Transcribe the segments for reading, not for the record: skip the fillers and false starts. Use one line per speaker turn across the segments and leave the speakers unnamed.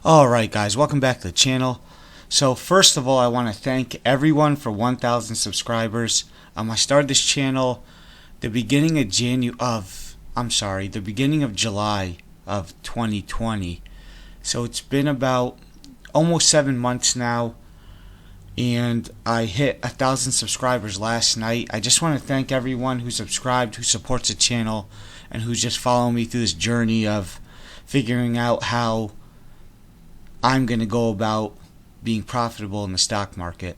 Alright guys, welcome back to the channel. So first of all, I want to thank everyone for 1,000 subscribers. I started this channel the beginning of the beginning of July of 2020. So it's been about almost 7 months now, and I hit 1,000 subscribers last night. I just want to thank everyone who subscribed, who supports the channel, and who's just following me through this journey of figuring out how I'm going to go about being profitable in the stock market.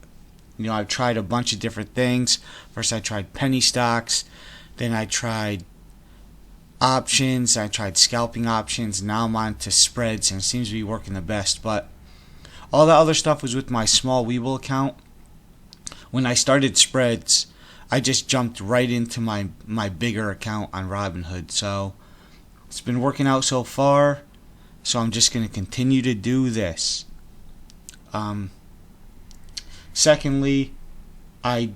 You know, I've tried a bunch of different things. First I tried penny stocks, then I tried options, I tried scalping options, now I'm on to spreads, and it seems to be working the best. But all the other stuff was with my small Webull account. When I started spreads, I just jumped right into my bigger account on Robinhood. So it's been working out so far. So I'm just going to continue to do this. Secondly, I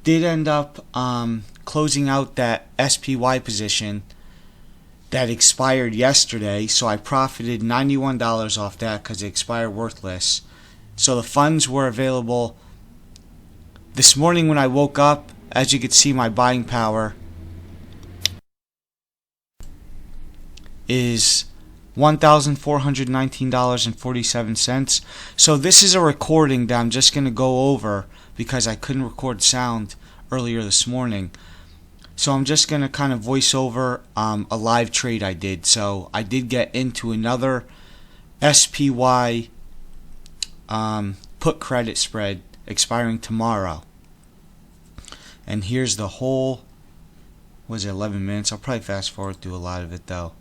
did end up closing out that SPY position that expired yesterday. So I profited $91 off that because it expired worthless. So the funds were available this morning when I woke up. As you can see, my buying power is $1,419.47. So this is a recording that I'm just going to go over because I couldn't record sound earlier this morning. So I'm just going to kind of voice over a live trade I did. So I did get into another SPY put credit spread expiring tomorrow. And here's the whole, was it 11 minutes? I'll probably fast forward through a lot of it though.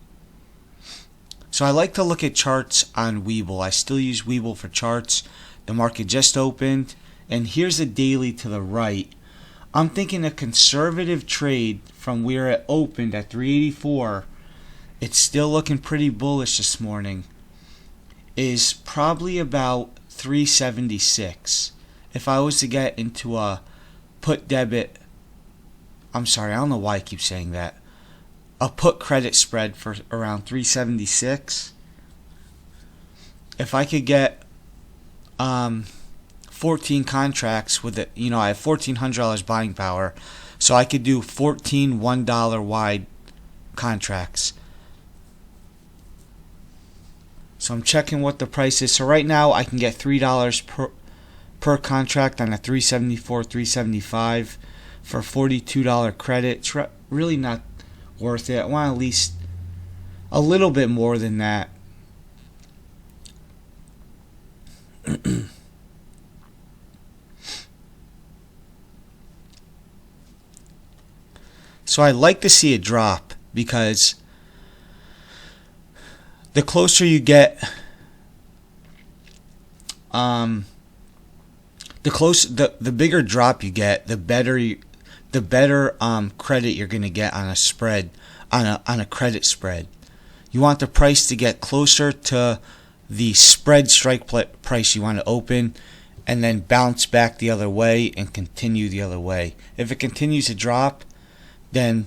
So I like to look at charts on Webull. I still use Webull for charts. The market just opened, and here's a daily to the right. I'm thinking a conservative trade from where it opened at 384. It's still looking pretty bullish this morning. Is probably about 376. If I was to get into a put debit, I don't know why I keep saying that. A put credit spread for around 376. If I could get 14 contracts with it, you know, I have $1,400 buying power, so I could do 14 $1 wide contracts. So I'm checking what the price is. So right now I can get $3 per contract on a 374, 375 for $42 credit. It's really not worth it. I want at least a little bit more than that. So I like to see a drop because the closer you get, the bigger drop you get, the better credit you're going to get on a spread, on a credit spread. You want the price to get closer to the spread strike price you want to open, and then bounce back the other way and continue the other way. If it continues to drop, then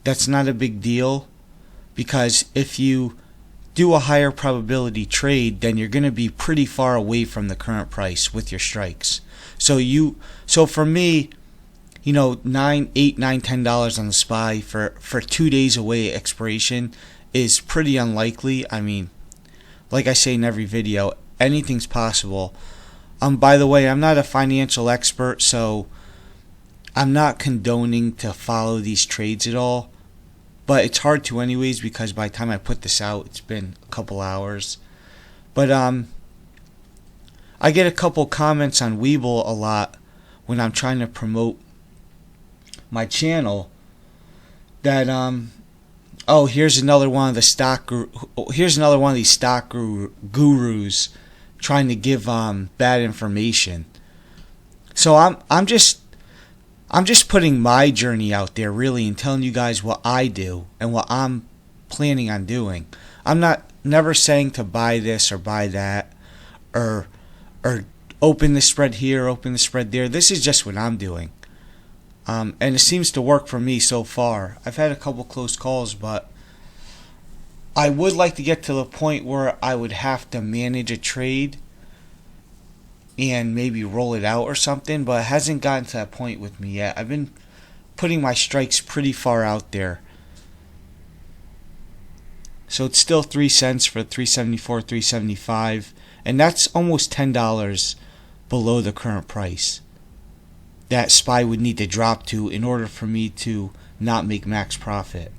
that's not a big deal, because if you do a higher probability trade, then you're going to be pretty far away from the current price with your strikes. So for me, you know, $8, $9, $10 on the SPY for 2 days away at expiration is pretty unlikely. I mean, like I say in every video, anything's possible. By the way, I'm not a financial expert, so I'm not condoning to follow these trades at all. But it's hard to anyways, because by the time I put this out, it's been a couple hours. But I get a couple comments on Webull a lot when I'm trying to promote my channel that oh, here's another one of the these stock gurus trying to give bad information. So I'm just putting my journey out there really, and telling you guys what I do and what I'm planning on doing. I'm never saying to buy this or buy that, or open the spread here, open the spread there. This is just what I'm doing. And it seems to work for me so far. I've had a couple close calls, but I would like to get to the point where I would have to manage a trade and maybe roll it out or something, but it hasn't gotten to that point with me yet. I've been putting my strikes pretty far out there. So it's still 3 cents for 374, 375, and that's almost $10 below the current price that SPY would need to drop to in order for me to not make max profit.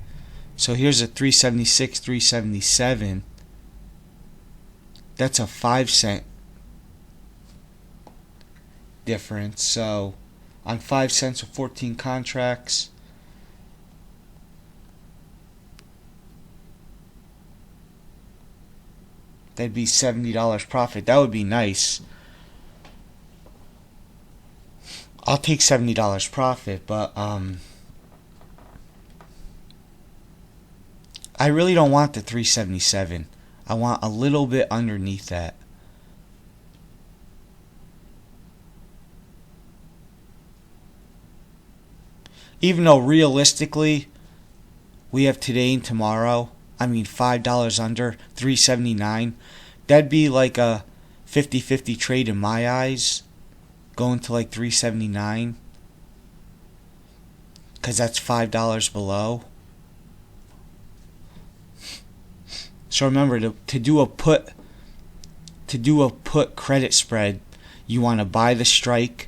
So here's a 376, 377. That's a 5 cent difference. So on 5 cents of 14 contracts, that'd be $70 profit. That would be nice. I'll take $70 profit, but I really don't want the 377. I want a little bit underneath that. Even though realistically we have today and tomorrow, I mean $5 under 379, that'd be like a 50-50 trade in my eyes, going to like 379, because that's $5 below. So remember, to do a put credit spread, you want to buy a strike,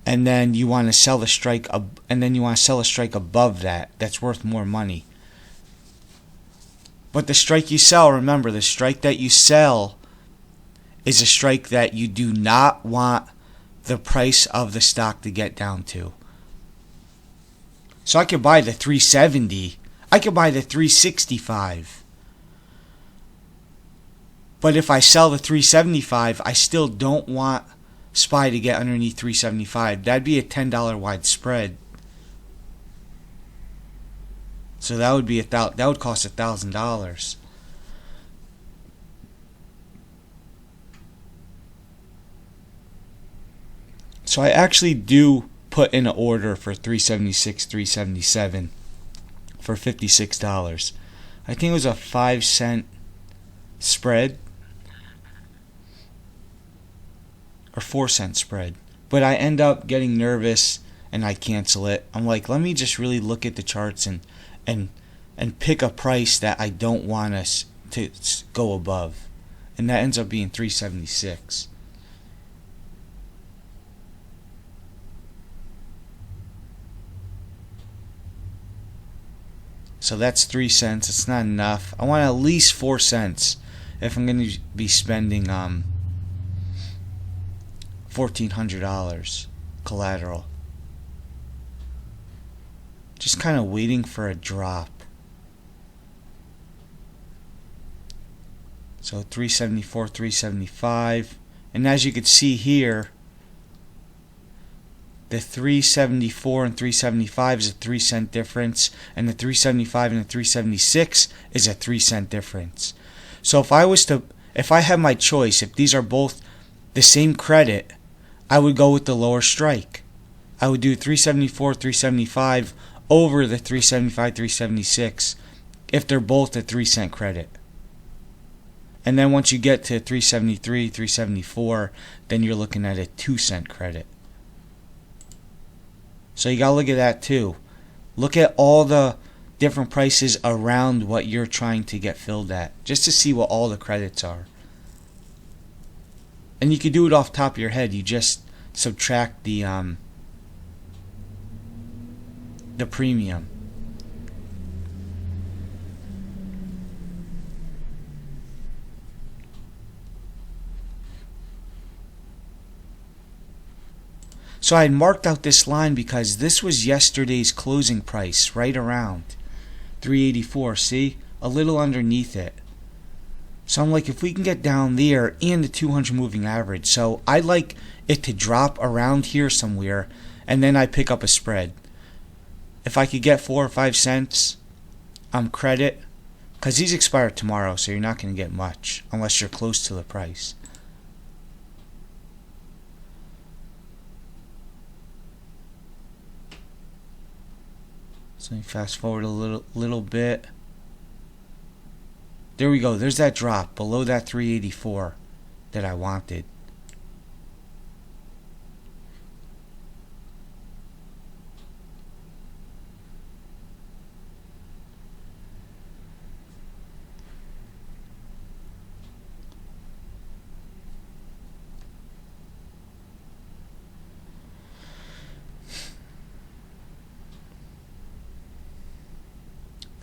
and then you want to sell a strike, above that. That's worth more money. But the strike you sell, remember, the strike that you sell is a strike that you do not want the price of the stock to get down to. So I could buy the 370. I could buy the 365. But if I sell the 375, I still don't want SPY to get underneath 375. That'd be a $10 wide spread. So that would be that would cost $1,000. So I actually do put in an order for 376, 377 for $56. I think it was a 5 cent spread or 4 cent spread. But I end up getting nervous and I cancel it. I'm like, let me just really look at the charts and pick a price that I don't want us to go above. And that ends up being 376. So that's 3 cents. It's not enough. I want at least 4 cents if I'm going to be spending $1,400 collateral. Just kind of waiting for a drop. So 374, 375. And as you can see here, the 374 and 375 is a 3 cent difference, and the 375 and the 376 is a 3 cent difference. So if I had my choice, if these are both the same credit, I would go with the lower strike. I would do 374, 375 over the 375, 376 if they're both a 3 cent credit. And then once you get to 373, 374, then you're looking at a 2 cent credit. So you gotta look at that too. Look at all the different prices around what you're trying to get filled at, just to see what all the credits are. And you can do it off the top of your head. You just subtract the premium. So I had marked out this line because this was yesterday's closing price, right around 384. See? A little underneath it. So I'm like, if we can get down there and the 200 moving average. So I like it to drop around here somewhere, and then I pick up a spread. If I could get 4 or 5 cents credit, because these expire tomorrow, so you're not going to get much unless you're close to the price. So let me fast forward a little bit. There we go. There's that drop below that 384 that I wanted.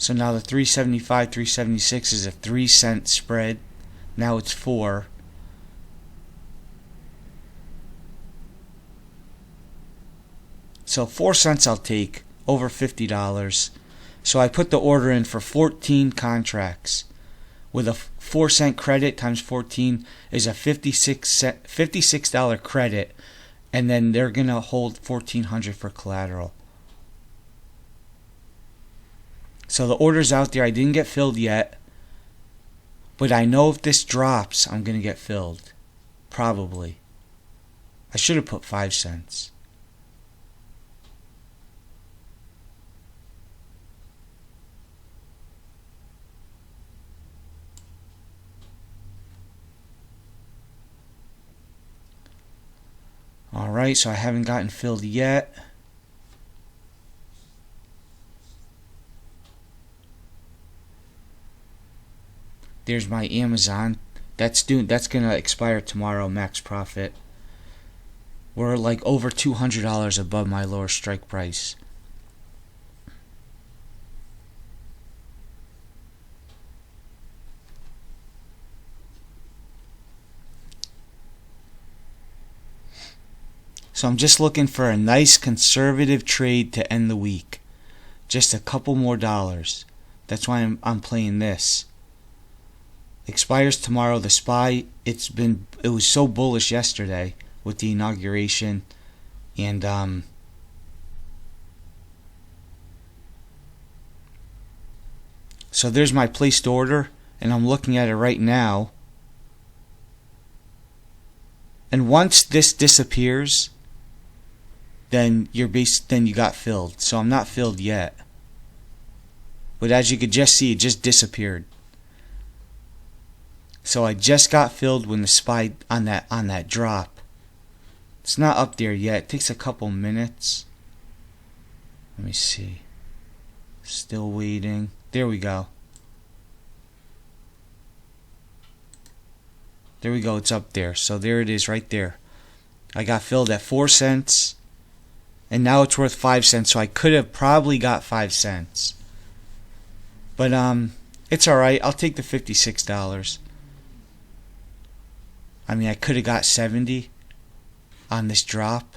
So now the 375, 376 is a 3-cent spread. Now it's 4. So 4 cents I'll take, over $50. So I put the order in for 14 contracts. With a 4-cent credit times 14 is a $56 credit, and then they're gonna hold $1,400 for collateral. So the order's out there. I didn't get filled yet, but I know if this drops, I'm gonna get filled. Probably. I should have put 5 cents. Alright, so I haven't gotten filled yet. There's my Amazon. That's gonna expire tomorrow, max profit. We're like over $200 above my lower strike price. So I'm just looking for a nice conservative trade to end the week. Just a couple more dollars. That's why I'm playing this. Expires tomorrow. The SPY, it was so bullish yesterday with the inauguration, and so there's my placed order, and I'm looking at it right now. And once this disappears, then you got filled. So I'm not filled yet, but as you could just see, it just disappeared. So I just got filled when the SPY on that drop. It's not up there yet. It takes a couple minutes. Let me see. Still waiting. There we go. There we go. It's up there. So there it is right there. I got filled at 4 cents. And now it's worth 5 cents. So I could have probably got 5 cents. But it's alright. I'll take the $56. I mean, I could have got 70 on this drop.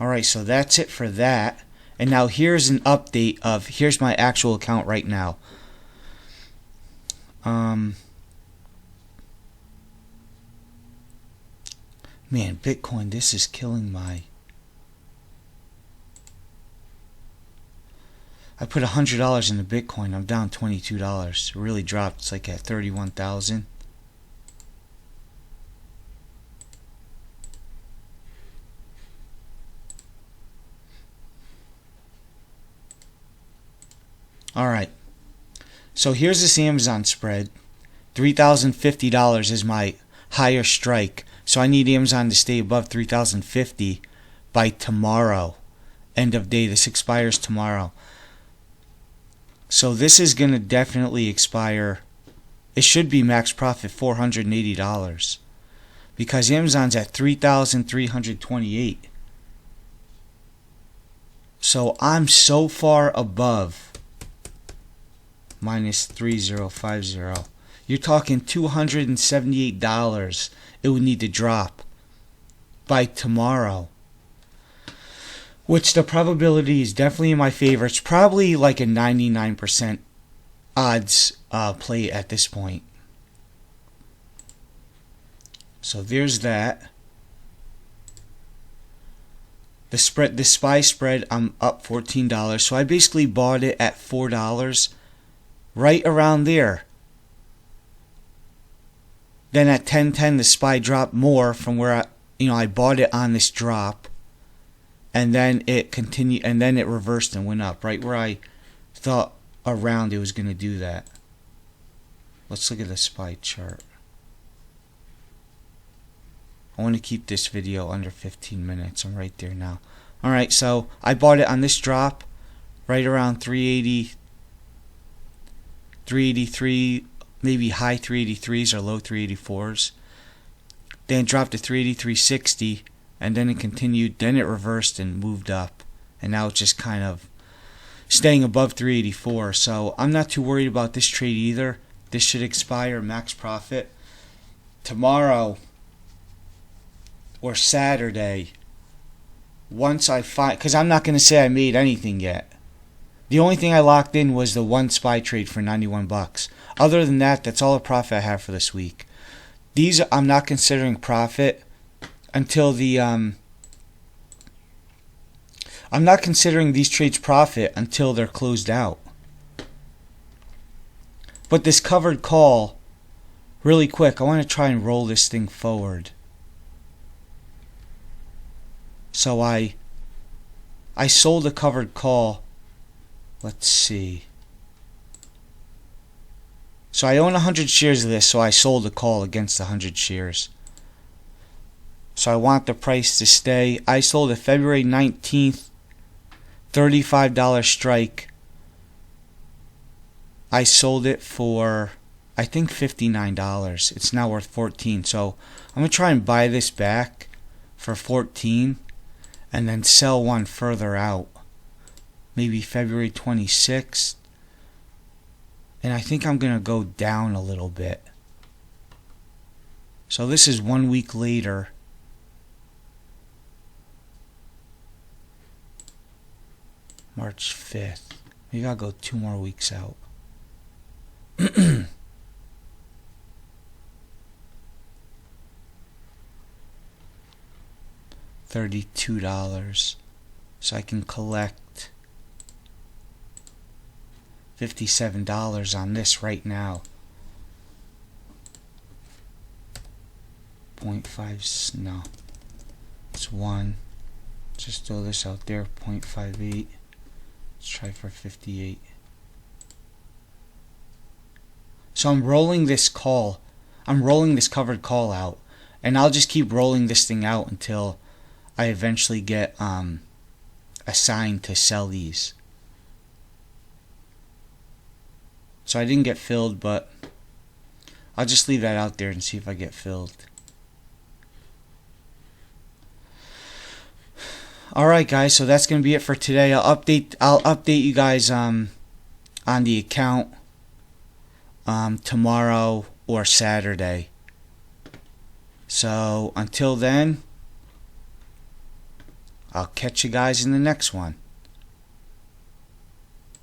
Alright, so that's it for that. And now here's an update of, here's my actual account right now. Man, Bitcoin, this is killing my... I put $100 into Bitcoin. I'm down $22. It really dropped. It's like at 31,000. Alright. So here's this Amazon spread. $3,050 is my higher strike. So I need Amazon to stay above 3,050 by tomorrow. End of day. This expires tomorrow. So this is going to definitely expire. It should be max profit $480. Because Amazon's at 3,328. So I'm so far above minus 3050. You're talking $278 it would need to drop by tomorrow. Which the probability is definitely in my favor. It's probably like a 99% odds play at this point. So there's that. The SPY spread, I'm up $14. So I basically bought it at $4. right around there. Then at 10:10 the SPY dropped more from where I bought it on this drop, and then it continued, and then it reversed and went up right where I thought around it was going to do that. Let's look at the SPY chart. I want to keep this video under 15 minutes. I'm right there now. Alright, so I bought it on this drop right around 380, 383, maybe high 383s or low 384s. Then it dropped to 383.60, and then it continued, then it reversed and moved up. And now it's just kind of staying above 384. So I'm not too worried about this trade either. This should expire max profit tomorrow or Saturday. Once I find, because I'm not going to say I made anything yet. The only thing I locked in was the one SPY trade for 91 bucks. Other than that, that's all the profit I have for this week. These I'm not considering profit until the I'm not considering these trades profit until they're closed out. But this covered call, really quick, I want to try and roll this thing forward. So I sold a covered call. Let's see. So I own 100 shares of this, so I sold a call against 100 shares. So I want the price to stay. I sold a February 19th $35 strike. I sold it for, I think, $59. It's now worth $14. So I'm going to try and buy this back for $14 and then sell one further out. Maybe February 26th. And I think I'm going to go down a little bit. So this is 1 week later. March 5th. We gotta go 2 more weeks out. $32. So I can collect $57 on this right now. 0.5, no. It's 1. Just throw this out there, 0.58. Let's try for 58. So I'm rolling this call. I'm rolling this covered call out. And I'll just keep rolling this thing out until I eventually get assigned to sell these. So I didn't get filled, but I'll just leave that out there and see if I get filled. Alright guys, so that's going to be it for today. I'll update you guys on the account tomorrow or Saturday. So until then, I'll catch you guys in the next one.